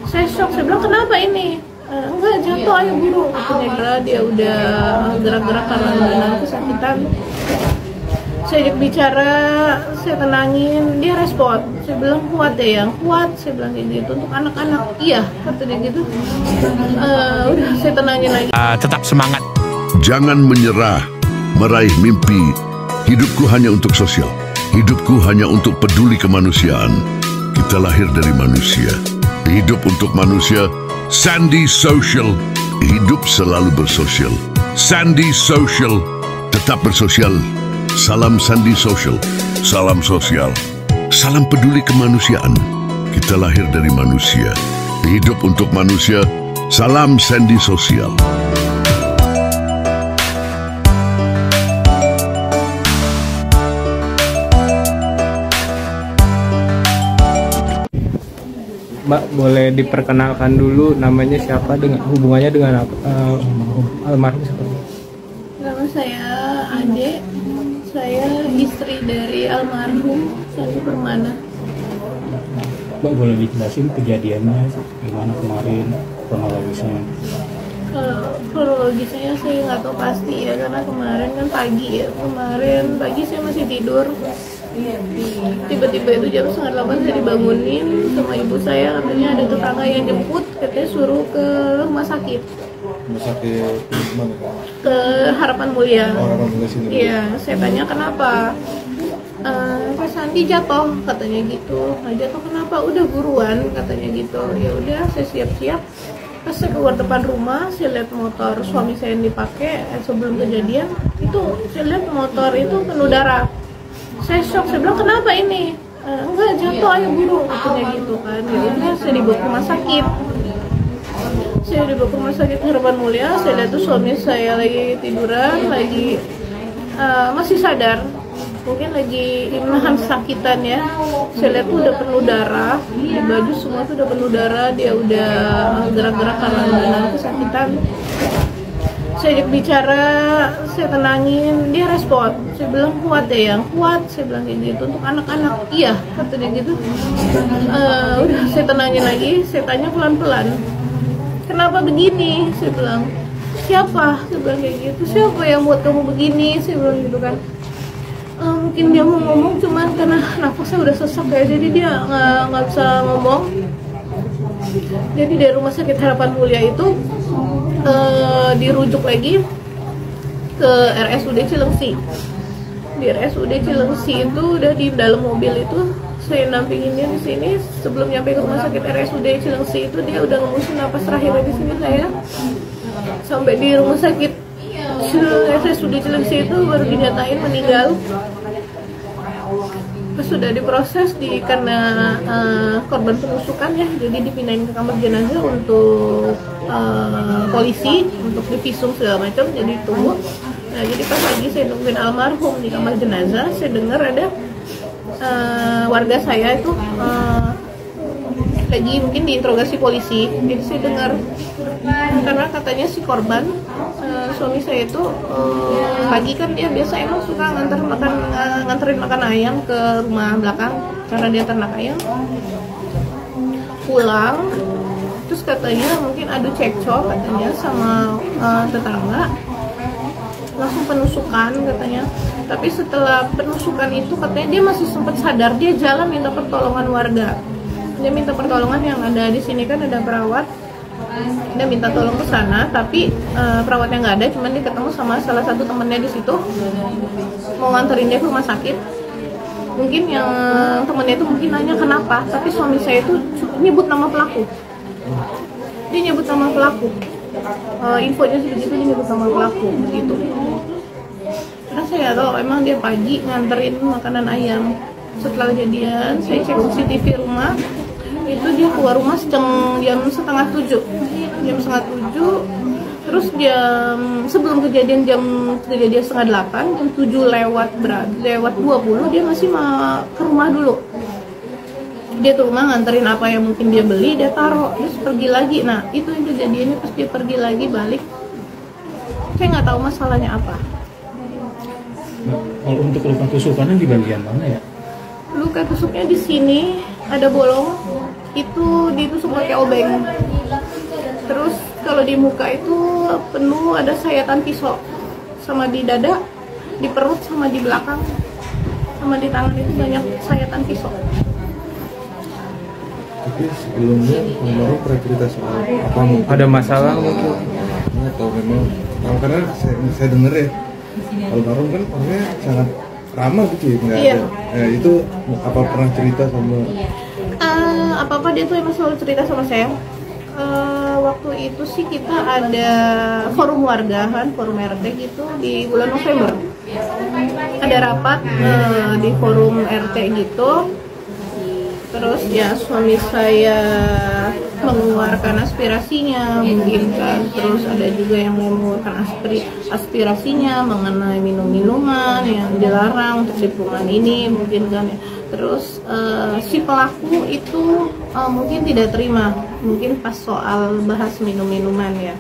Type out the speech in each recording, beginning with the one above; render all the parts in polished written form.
Saya shock, saya bilang kenapa ini? Enggak, jatuh ayo guru. Katanya dia udah gerak-gerak karena kesakitan. Saya ajak bicara, saya tenangin, dia respon. Saya bilang kuat ya, yang kuat. Saya bilang kayak gitu untuk anak-anak. Iya, katanya gitu. Udah saya tenangin lagi. Tetap semangat. Jangan menyerah, meraih mimpi. Hidupku hanya untuk sosial. Hidupku hanya untuk peduli kemanusiaan. Kita lahir dari manusia. Hidup untuk manusia. Sandy Social. Hidup selalu bersosial. Sandy Social. Tetap bersosial. Salam Sandy Social. Salam sosial. Salam peduli kemanusiaan. Kita lahir dari manusia. Hidup untuk manusia. Salam Sandy Social. Mbak, boleh diperkenalkan dulu namanya siapa, dengan hubungannya dengan almarhum seperti? Nama saya Ade, saya istri dari almarhum Sandy Permana. Mbak, boleh dijelasin kejadiannya gimana kemarin, kronologisnya? Kronologisnya saya nggak tahu pasti ya, karena kemarin kan pagi ya, kemarin pagi saya masih tidur. Tiba-tiba itu jam 7:30 saya dibangunin sama ibu saya, katanya ada tetangga yang jemput, katanya suruh ke rumah sakit. Rumah sakit mana? Ke Harapan Mulia. Oh, Harapan Mulia sini. Iya, saya tanya kenapa. Pak Sandi jatuh, katanya gitu. Nah, jatuh kenapa? Udah buruan, katanya gitu. Ya udah, saya siap-siap. Pas saya keluar depan rumah, saya lihat motor suami saya yang dipakai sebelum kejadian itu, saya lihat motor itu penuh darah. Saya shock, saya bilang kenapa ini? Enggak, jatuh ayo guru, katanya gitu kan. Jadi saya dibawa ke rumah sakit. Saya dibawa ke rumah sakit Harapan Mulia. Saya lihat tuh suami saya lagi tiduran, lagi masih sadar, mungkin lagi nahan sakitan ya. Saya lihat tuh udah penuh darah, di baju semua tuh udah penuh darah. Dia udah gerak-gerak karena kesakitan. Saya ajak bicara, saya tenangin, dia respon. Saya bilang kuat ya, yang kuat. Saya bilang kayak gitu untuk anak-anak. Iya, katanya gitu. Udah saya tenangin lagi, saya tanya pelan-pelan, kenapa begini? Saya bilang, siapa? Saya bilang kayak gitu, siapa yang buat kamu begini? Saya bilang gitu kan. Mungkin dia mau ngomong, cuman karena nafasnya udah sesak ya, jadi dia nggak bisa ngomong. Jadi dari rumah sakit Harapan Mulia itu dirujuk lagi ke RSUD Cilengsi. Di RSUD Cilengsi itu udah di dalam mobil itu, saya nampingin dia di sini. Sebelum nyampe ke rumah sakit RSUD Cilengsi itu dia udah ngembusin napas terakhir di sini saya. Sampai di rumah sakit RSUD Cilengsi itu baru dinyatain meninggal. Terus sudah diproses karena korban penusukan ya, jadi dipindahin ke kamar jenazah untuk polisi untuk divisum segala macam, jadi tunggu. Nah, jadi pas lagi saya nungguin almarhum di kamar jenazah, saya dengar ada warga saya itu lagi mungkin diinterogasi polisi. Jadi saya dengar, karena katanya si korban, suami saya itu pagi kan dia biasa emang suka nganterin makan ayam ke rumah belakang karena dia ternak ayam. Pulang terus katanya mungkin adu cekcok katanya sama tetangga, langsung penusukan katanya. Tapi setelah penusukan itu katanya dia masih sempat sadar, dia jalan minta pertolongan warga. Dia minta pertolongan yang ada di sini kan ada perawat. Dia minta tolong ke sana, tapi perawatnya nggak ada, cuman dia ketemu sama salah satu temennya di situ, mau nganterin dia ke rumah sakit. Mungkin yang temennya itu mungkin nanya kenapa, tapi suami saya itu nyebut nama pelaku. Dia nyebut nama pelaku. Infonya sebegitu, dia nyebut nama pelaku begitu. Karena saya tahu emang dia pagi nganterin makanan ayam. Setelah kejadian, saya cek CCTV rumah. Itu dia keluar rumah jam 6:30, terus sebelum kejadian jam 7:30, jam 7 lewat 20 dia masih mau ke rumah dulu. Dia ke rumah nganterin apa yang mungkin dia beli, dia taruh, terus pergi lagi. Nah itu yang kejadiannya, pas dia pergi lagi balik, saya nggak tahu masalahnya apa. Nah, kalau untuk luka tusukannya di bagian mana ya? Luka tusuknya di sini ada bolong, itu ditusuk pakai obeng. Terus kalau di muka itu penuh ada sayatan pisau, sama di dada, di perut, sama di belakang, sama di tangan itu banyak sayatan pisau. Tapi sebelumnya baru pernah cerita soal apa mungkin Ada masalah mungkin. atau memang karena saya dengar ya almarhum kan orangnya sangat ramah gitu ya, nggak Iya. ada. Nah, itu apa pernah cerita sama Apa-apa dia tuh emang selalu cerita sama saya. Waktu itu sih kita ada forum warga kan, forum RT gitu di bulan November. Ada rapat di forum RT gitu. Terus ya suami saya mengeluarkan aspirasinya mungkin kan. Terus ada juga yang mengeluarkan aspirasinya mengenai minum-minuman yang dilarang untuk di perumahan ini mungkin kan ya. Terus si pelaku itu mungkin tidak terima, mungkin pas soal bahas minum-minuman ya,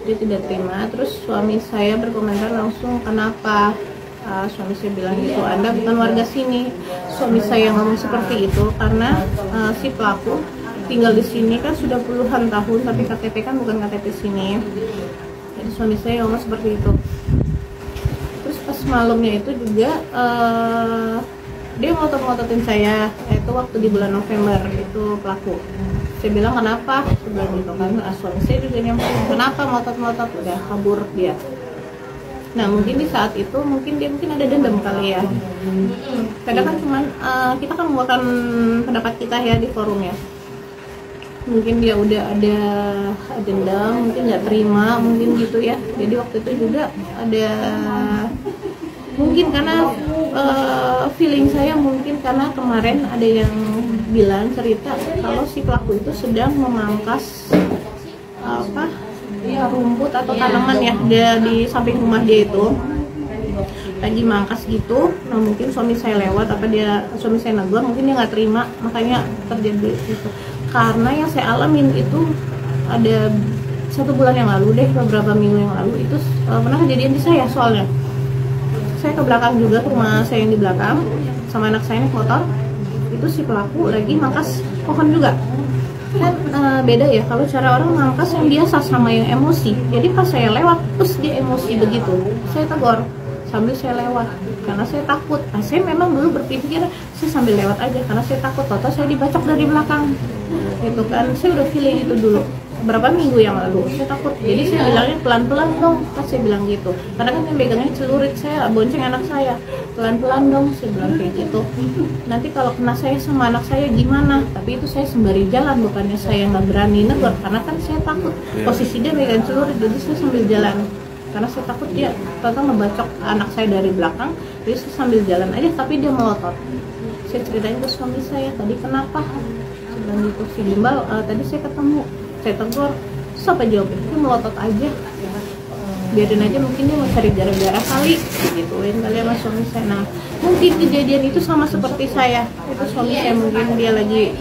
dia tidak terima. Terus suami saya berkomentar langsung, kenapa? Suami saya bilang gitu, Anda bukan warga sini. Suami saya ngomong seperti itu karena si pelaku tinggal di sini kan sudah puluhan tahun, tapi KTP kan bukan KTP sini. Jadi suami saya ngomong seperti itu. Terus pas malamnya itu juga dia ngotot-ngototin saya, itu waktu di bulan November itu pelaku. Saya bilang kenapa? Saya bilang gitu kan, suami saya juga nyamperin, kenapa ngotot-ngotot, udah kabur dia. Nah mungkin di saat itu mungkin ada dendam kali ya. Kadang kan cuman kita kan mengeluarkan pendapat kita ya di forum ya. Mungkin dia udah ada dendam, mungkin nggak terima, mungkin gitu ya. Jadi waktu itu juga ada mungkin karena feeling saya mungkin karena kemarin ada yang bilang cerita kalau si pelaku itu sedang memangkas rumput atau tanaman ya dia di samping rumah dia itu lagi mangkas gitu. Nah mungkin suami saya lewat suami saya negur, mungkin dia nggak terima makanya terjadi itu. Karena yang saya alamin itu ada 1 bulan yang lalu deh, beberapa minggu yang lalu itu pernah kejadian di saya. Soalnya saya ke belakang juga, ke rumah saya yang di belakang sama anak saya naik motor, itu si pelaku lagi mangkas pohon juga kan. Beda ya kalau cara orang mangkas yang biasa sama yang emosi. Jadi pas saya lewat terus dia emosi begitu, saya tegur sambil saya lewat karena saya takut. Saya memang dulu berpikir saya sambil lewat aja karena saya takut, total saya dibacok dari belakang gitu kan. Saya udah feeling itu dulu berapa minggu yang lalu, saya takut. Jadi saya bilangnya pelan-pelan dong, pas saya bilang gitu karena kan yang pegangnya celurit, saya bonceng anak saya, pelan-pelan dong saya bilang kayak gitu. Nanti kalau kena saya sama anak saya gimana? Tapi itu saya sembari jalan, bukannya saya nggak berani negur karena kan saya takut. Posisi dia pegang celurit, jadi saya sambil jalan karena saya takut dia total ngebacok anak saya dari belakang. Jadi saya sambil jalan aja, tapi dia melotot. Saya ceritain ke suami saya, tadi kenapa? Saya bilang gitu, si Gimbal tadi saya ketemu, saya tegur, terus apa jawabnya? Dia melotot aja, biarin aja, mungkin dia mau cari gara-gara kali, gituin kali sama suami saya. Nah mungkin kejadian itu sama seperti saya, itu suami saya mungkin dia lagi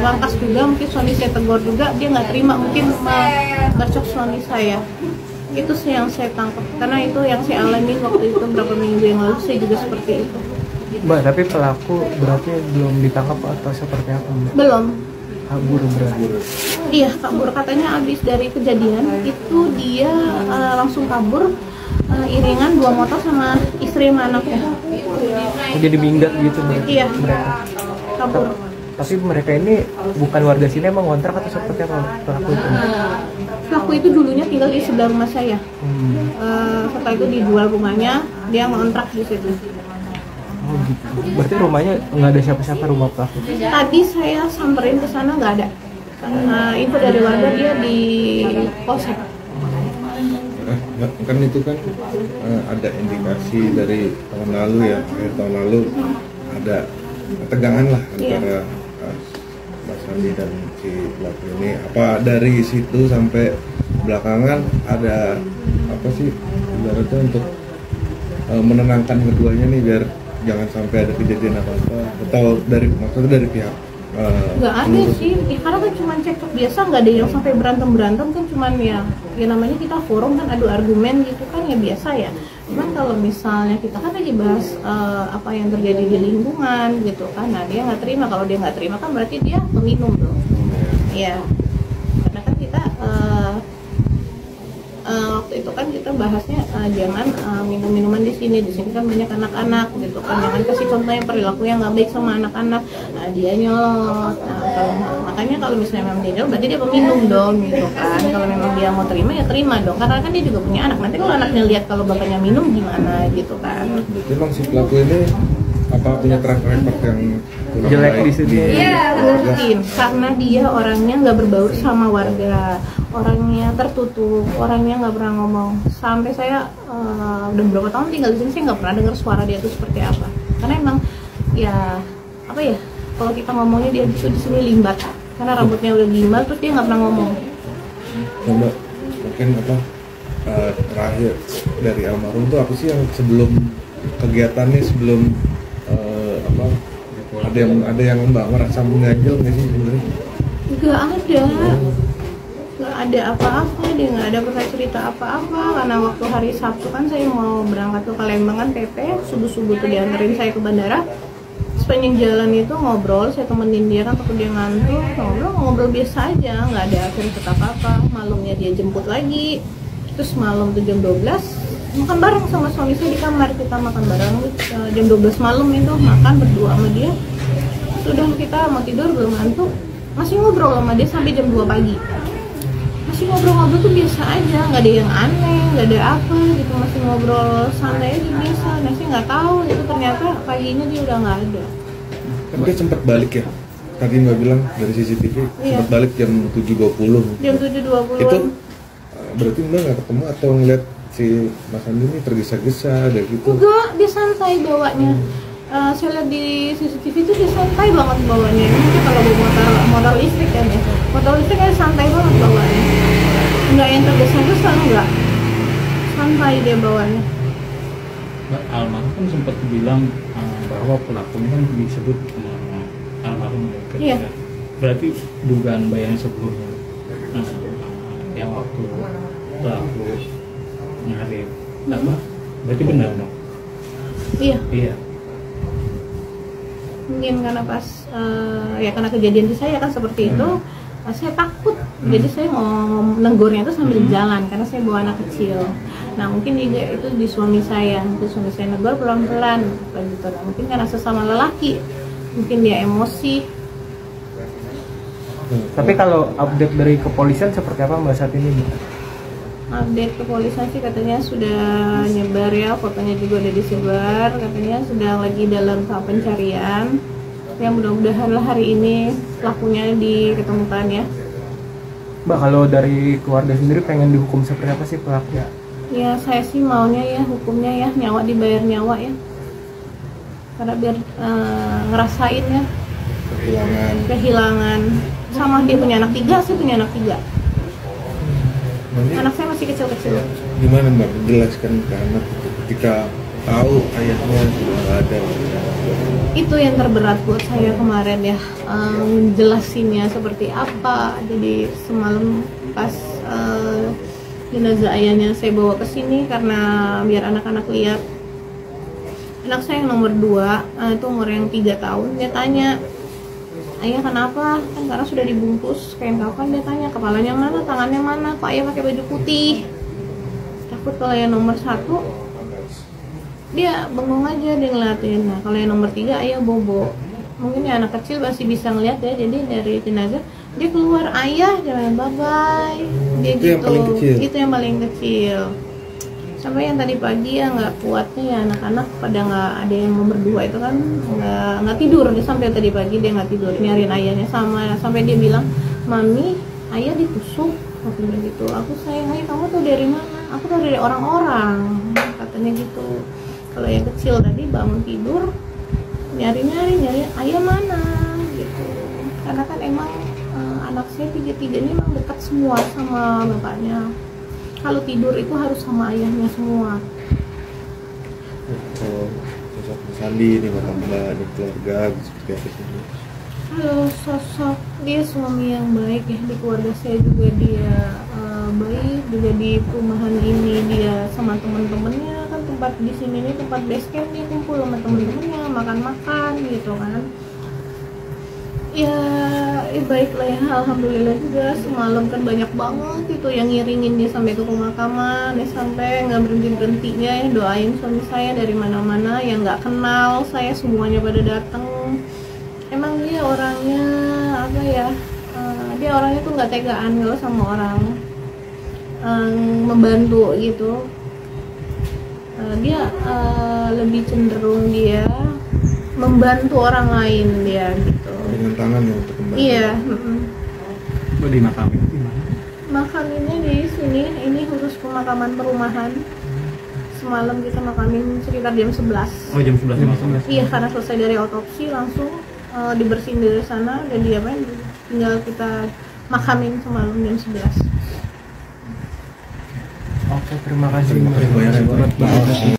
langkas juga, mungkin suami saya tegur juga, dia nggak terima, mungkin bacok suami saya. Itu sih yang saya tangkap, karena itu yang saya alami waktu itu beberapa minggu yang lalu, saya juga seperti itu. Mbak, tapi pelaku berarti belum ditangkap atau seperti apa, Mbak? Belum. Kabur berarti. Iya, kabur. Katanya habis dari kejadian itu dia langsung kabur, iringan 2 motor sama istri sama anaknya. Jadi minggat gitu, Mbak? Iya, Mereka. kabur. Tapi mereka ini bukan warga sini, emang ngontrak atau seperti apa pelaku itu? Pelaku itu dulunya tinggal di sebelah rumah saya. Setelah itu dijual rumahnya, dia ngontrak di situ. Oh gitu. Berarti rumahnya nggak ada siapa-siapa, rumah pelaku? Tadi saya samperin ke sana nggak ada. Info dari warga dia di polsek. kan itu kan ada indikasi dari tahun lalu ya, akhir tahun lalu ada ketegangan lah antara Mas Sandi dan si pelaku ini. Apa dari situ sampai belakangan ada apa sih ibaratnya untuk menenangkan keduanya nih biar jangan sampai ada kejadian apa-apa, atau dari maksudnya dari pihak nggak ada sih, karena kan cuma cekcok biasa, nggak ada yang sampai berantem kan, cuman ya namanya kita forum kan adu argumen gitu kan, ya biasa ya. Cuman kalau misalnya kita kan lagi bahas apa yang terjadi di lingkungan gitu kan, nah dia nggak terima, kalau dia nggak terima kan berarti dia peminum dong. ya karena kan kita waktu itu kan kita bahasnya jangan minum minuman di sini kan banyak anak-anak gitu kan, jangan kasih contoh yang perilaku yang nggak baik sama anak-anak. Nah dia nyolot, makanya kalau misalnya memang dia nyolot berarti dia peminum dong gitu kan. Kalau memang dia mau terima ya terima dong, karena kan dia juga punya anak, nanti kalau anaknya lihat kalau bapaknya minum gimana gitu kan. Berarti bang si pelaku ini apa punya track record yang kurang Jelek baik di situ? Iya mungkin karena dia orangnya nggak berbaur sama warga, orangnya tertutup, orangnya nggak pernah ngomong. Sampai saya udah berapa tahun tinggal di sini, saya nggak pernah dengar suara dia itu seperti apa. Karena emang ya apa ya, kalau kita ngomongnya dia itu di sini limbat, karena rambutnya udah gimbal terus dia nggak pernah ngomong. Coba mungkin apa terakhir dari almarhum tuh apa sih yang sebelum kegiatannya, sebelum apa ada yang mbak merasa mengganjal nggak sih sebenarnya? Nggak ada apa-apa, dia nggak ada pernah cerita apa-apa. Karena waktu hari Sabtu kan saya mau berangkat ke Palembang kan PP, subuh-subuh tuh dianterin saya ke bandara. Sepanjang jalan itu ngobrol, saya temenin dia kan takut dia ngantuk, ngobrol biasa aja, nggak ada cerita apa-apa. Malamnya dia jemput lagi, terus malam tuh jam 12 makan bareng sama suami saya di kamar, kita makan bareng jam 12 malam itu makan berdua sama dia. Sudah kita mau tidur belum ngantuk, masih ngobrol sama dia sampai jam 2 pagi. Masih ngobrol-ngobrol tuh biasa aja, nggak ada yang aneh, nggak ada apa gitu, masih ngobrol santai aja biasa. Nah saya nggak tahu itu ternyata paginya dia udah nggak ada. Kan dia sempat balik ya, tadi mbak bilang dari CCTV sempat balik jam 7.20. Jam 7.20 itu berarti mbak nggak ketemu atau ngeliat si Mas Andi ini tergesa-gesa ada gitu? Enggak, dia santai bawanya. Saya lihat di CCTV itu dia santai banget bawanya. Mungkin kalau bawa motor listrik kan ya, motor listrik kayak santai banget bawanya. Enggak yang tergesa-gesa, enggak. Santai dia bawanya. Almarhum kan sempat bilang bahwa pelakunya kan disebut almarhum. Iya. Berarti dugaan bayang sebelumnya yang waktu pelaku nyari apa? Berarti benar dong? Iya. Iya. Mungkin karena pas ya karena kejadian di saya kan seperti itu, saya takut. Jadi saya mau nenggurnya itu sambil jalan karena saya bawa anak kecil. Nah mungkin juga itu di suami saya negur pelan-pelan gitu. Nah, mungkin karena sesama lelaki, mungkin dia emosi. Tapi kalau update dari kepolisian seperti apa mbak saat ini mbak? Update kepolisian sih katanya sudah nyebar ya, fotonya juga udah disebar, katanya sedang lagi dalam tahap pencarian. Ya mudah-mudahan lah hari ini pelakunya diketemukan ya. Mbak kalau dari keluarga sendiri pengen dihukum seperti apa sih pelaku? Ya saya sih maunya ya hukumnya ya nyawa dibayar nyawa ya, karena biar ngerasain ya kehilangan. Sama dia punya anak 3, saya punya anak 3. Anak saya masih kecil-kecil. Gimana mbak menjelaskan ke anak ketika tahu ayahnya sudah nggak ada? Itu yang terberat buat saya kemarin ya, menjelasinnya seperti apa. Jadi semalam pas jenazah ayahnya saya bawa ke sini karena biar anak-anak lihat. Anak saya yang nomor 2 itu umur yang 3 tahun, dia tanya, ayah kenapa? Kan karena sudah dibungkus kain kafan. Dia tanya kepalanya mana, tangannya mana, kok ayah pakai baju putih. Takut kalau yang nomor 1 dia bengong aja, dia ngeliatin. Nah kalau yang nomor 3 ayah bobo. Mungkin ya anak kecil masih bisa ngeliat ya. Jadi dari jenazah dia keluar, ayah jangan bye bye. Dia Itu gitu. yang paling kecil. Itu yang paling kecil. Sampai yang tadi pagi ya nggak kuatnya ya anak-anak pada nggak ada yang nomor 2 itu kan nggak tidur. Dia sampai tadi pagi dia nggak tidur nyariin ayahnya, sampai dia bilang, mami ayah ditusuk katanya gitu. Aku sayang ayah, kamu tuh dari mana? Aku tuh dari orang-orang katanya gitu. Kalau yang kecil tadi bangun tidur nyari ayah mana gitu. Karena kan emang anak saya 3-3 ini emang dekat semua sama bapaknya. Kalau tidur itu harus sama ayahnya semua. Sosok Mas Andi ini mbak di keluarga seperti apa sih? Halo, sosok dia suami yang baik ya, di keluarga saya juga dia baik, juga di perumahan ini dia sama teman-temannya kan, tempat di sini nih tempat base camp, dia kumpul sama teman-temannya makan-makan gitu kan. Ya, baik lah ya, alhamdulillah juga semalam kan banyak banget itu yang ngiringin dia sampai ke pemakaman, ya sampai nggak berhentinya ya doain suami saya dari mana-mana yang nggak kenal saya semuanya pada datang. Emang dia orangnya apa ya? Dia orangnya tuh nggak tegaan kalau sama orang, membantu gitu. Dia lebih cenderung dia membantu orang lain dia gitu. Dengan tangan ya untuk membantu. Iya. Mau dimakamin di mana? Makaminnya di sini, ini khusus pemakaman perumahan. Semalam kita makamin sekitar jam 11. Oh jam 11 jam 11. Iya, karena selesai dari otopsi langsung dibersihin dari sana dan diapain, tinggal kita makamin semalam jam 11. Oke, terima kasih. Terima kasih banyak.